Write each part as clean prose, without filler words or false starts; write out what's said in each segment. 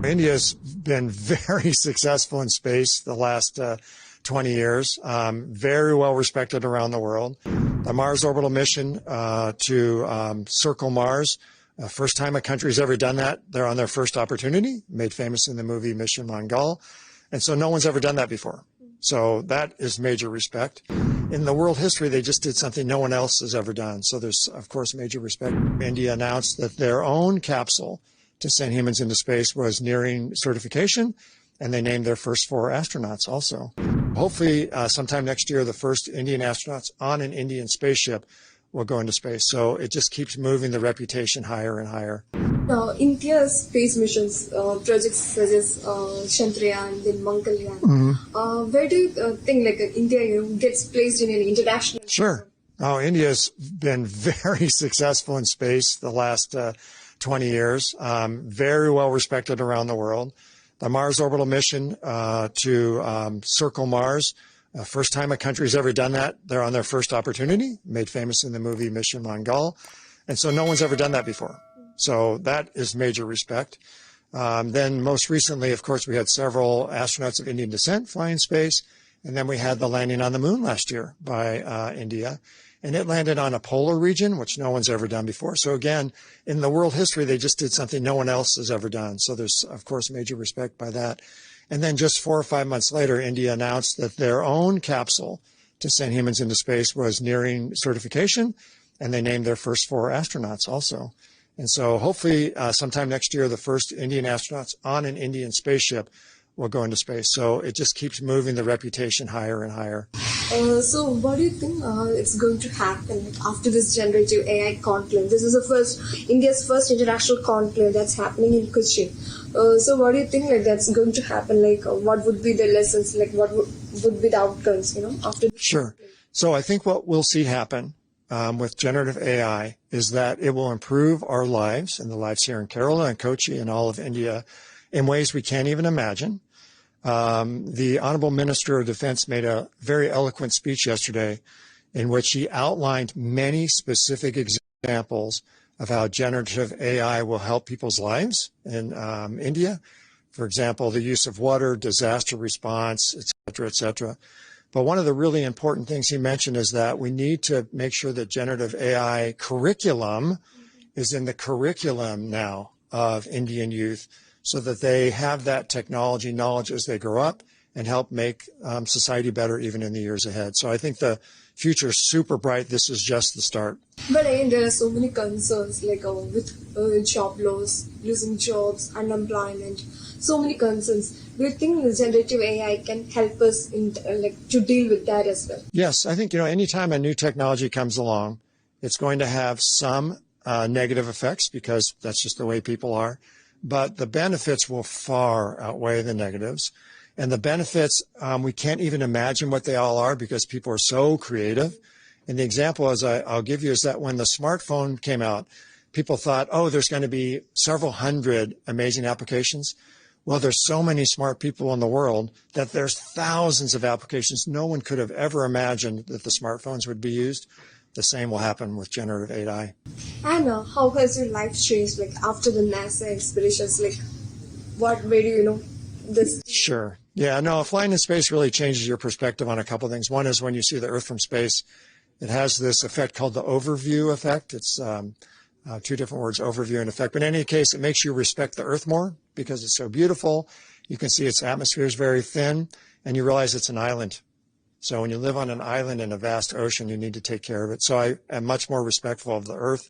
India's been very successful in space the last 20 years, very well respected around the world. The Mars orbital mission to circle Mars, first time a country's ever done that. They're on their first opportunity, made famous in the movie Mission Mangal. And so no one's ever done that before. So that is major respect. In the world history, they just did something no one else has ever done. So there's, of course, major respect. India announced that their own capsule to send humans into space was nearing certification, and they named their first 4 astronauts also. Hopefully, sometime next year, the first Indian astronauts on an Indian spaceship will go into space. So it just keeps moving the reputation higher and higher. India's space missions, projects such as Chandrayaan, then Mangalyaan, where do you think India gets placed in an international? Sure. India's been very successful in space the last 20 years, very well respected around the world. The Mars orbital mission to circle Mars, first time a country's ever done that. They're on their first opportunity, made famous in the movie Mission Mangal. And so no one's ever done that before. So that is major respect. Then most recently, of course, we had several astronauts of Indian descent fly in space. And then we had the landing on the moon last year by India. And it landed on a polar region, which no one's ever done before. So again, in the world history, they just did something no one else has ever done. So there's, of course, major respect by that. And then just 4 or 5 months later, India announced that their own capsule to send humans into space was nearing certification. And they named their first 4 astronauts also. And so hopefully sometime next year, the first Indian astronauts on an Indian spaceship will go into space. So it just keeps moving the reputation higher and higher. So what do you think it's going to happen after this generative AI conclave? This is India's first international conclave that's happening in Kochi. So what do you think that's going to happen? What would be the lessons? What would be the outcomes, after? Sure. So I think what we'll see happen with generative AI is that it will improve our lives and the lives here in Kerala and Kochi and all of India in ways we can't even imagine. The Honorable Minister of Defense made a very eloquent speech yesterday in which he outlined many specific examples of how generative AI will help people's lives in India. For example, the use of water, disaster response, et cetera, et cetera. But one of the really important things he mentioned is that we need to make sure that generative AI curriculum is in the curriculum now of Indian youth so that they have that technology knowledge as they grow up and help make society better even in the years ahead. So I think the future is super bright. This is just the start. But again, there are so many concerns with job loss, losing jobs, unemployment, so many concerns. Do you think the generative AI can help us in to deal with that as well? Yes, I think anytime a new technology comes along, it's going to have some negative effects because that's just the way people are. But the benefits will far outweigh the negatives. And the benefits, we can't even imagine what they all are because people are so creative. And the example I'll give you is that when the smartphone came out, people thought, oh, there's going to be several hundred amazing applications. Well, there's so many smart people in the world that there's thousands of applications. No one could have ever imagined that the smartphones would be used. The same will happen with generative AI. And how has your life changed after the NASA expeditions? What made you this? Sure. Yeah, no, flying in space really changes your perspective on a couple of things. One is when you see the Earth from space, it has this effect called the overview effect. It's 2 different words, overview and effect. But in any case, it makes you respect the Earth more because it's so beautiful. You can see its atmosphere is very thin, and you realize it's an island. So when you live on an island in a vast ocean, you need to take care of it. So I am much more respectful of the Earth.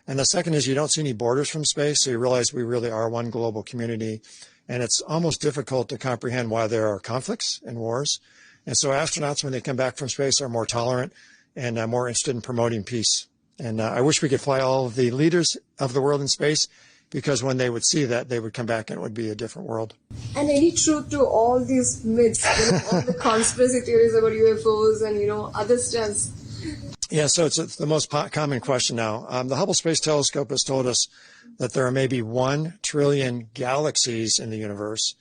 And the second is you don't see any borders from space, so you realize we really are one global community. And it's almost difficult to comprehend why there are conflicts and wars. And so astronauts, when they come back from space, are more tolerant and more interested in promoting peace. And I wish we could fly all of the leaders of the world in space, because when they would see that, they would come back and it would be a different world. And any truth to all these myths, all the conspiracy theories about UFOs and, other stuff? Yeah, so it's the most common question now. The Hubble Space Telescope has told us that there are maybe 1 trillion galaxies in the universe.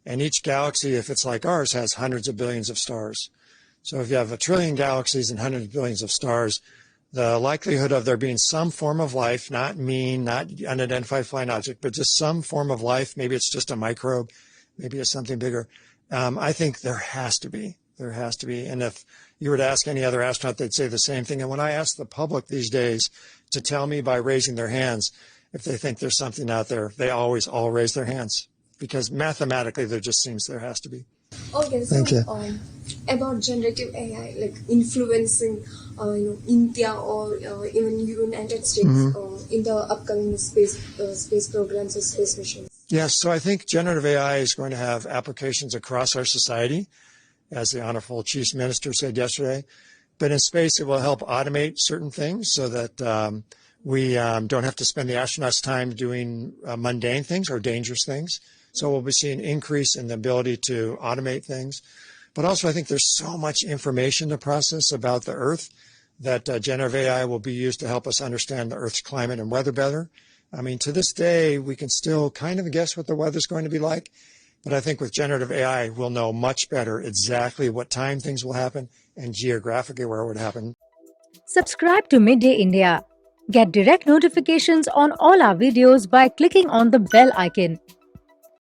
And each galaxy, if it's like ours, has hundreds of billions of stars. So if you have 1 trillion galaxies and hundreds of billions of stars, the likelihood of there being some form of life, not unidentified flying object, but just some form of life, maybe it's just a microbe, maybe it's something bigger. I think there has to be. There has to be. And if you were to ask any other astronaut, they'd say the same thing. And when I ask the public these days to tell me by raising their hands if they think there's something out there, they always all raise their hands because mathematically there just seems there has to be. Okay, so Thank you. About generative AI, like influencing, India or even United States in the upcoming space programs or space missions. Yes, so I think generative AI is going to have applications across our society, as the Honorable Chief Minister said yesterday. But in space, it will help automate certain things so that we don't have to spend the astronauts' time doing mundane things or dangerous things. So we'll be seeing an increase in the ability to automate things. But also, I think there's so much information to process about the Earth that generative AI will be used to help us understand the Earth's climate and weather better. I mean, to this day, we can still kind of guess what the weather's going to be like. But I think with generative AI, we'll know much better exactly what time things will happen and geographically where it would happen. Subscribe to Midday India. Get direct notifications on all our videos by clicking on the bell icon.